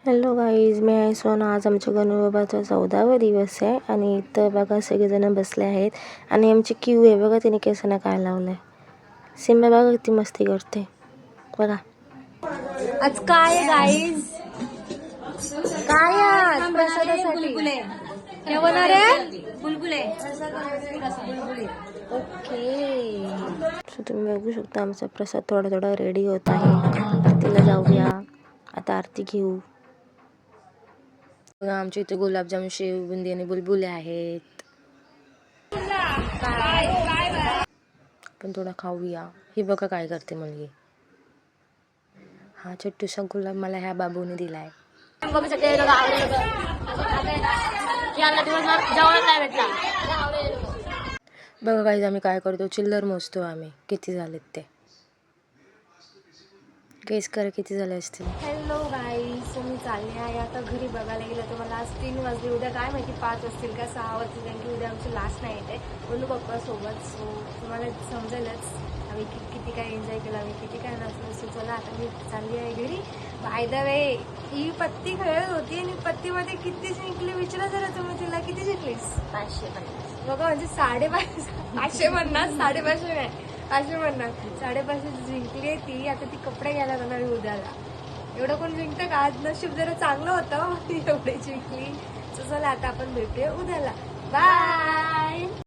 Hello guys, मी आहे सोना. आज आमच्या गणूबाबाचा 14वा दिवस आहे आणि इथं बघा सगळेजण बसले आहेत आणि आमची क्यू आहे बघा. तिने केसांना काय लावलंय. सिम्बा बघा किती मस्ती करते बघा. आज काय गाईज, काय आज प्रसादासाठी काय होणार आहे? बुलबुले. ओके, तुम्ही बघू शकता आमचा प्रसाद थोडा थोडा रेडी होत आहे. आरतीला जाऊया आता, आरती घेऊ. बघा आमच्या इथे गुलाबजाम, शेव, बुंदी आणि बुलबुले आहेत. पण थोडा खाऊया. ही बघा काय करते मुलगी. हा छोटूसा गुलाब मला ह्या बाबूने दिलाय. बघा गाईज, आम्ही काय करतो, चिल्लर मोजतो आम्ही किती झालेत ते. गेस करा किती झाले असतील. हॅलो गाईज, मी चालले आहे आता घरी. बघायला गेलं तर मला आज 3 वाजले. उद्या काय माहिती 5 असतील का 6 वाजतील, कारण की उद्या आमची लास्ट नाईट आहे बोलू पप्पा सोबत. सो तुम्हाला समजेलच आम्ही किती काय एन्जॉय केला, आम्ही किती काय नसलो. सो चला आता मी चालली आहे घरी. बाय द वे, ही पत्ती खेळत होती आणि पत्तीमध्ये किती जिंकली विचारा जरा तुम्ही. तिला किती जिंकलीस? 550. बघा म्हणजे 550 म्हणणार, 550 नाही, 500 म्हणणार. 550 जिंकली ती. आता ती कपडे घ्यायला जाणार उद्याला. एवढं कोण जिंकतं का? आज नशीब जरा चांगलं होतं ती एवढी जिंकली. चला आता आपण भेटूया उद्याला. बाय.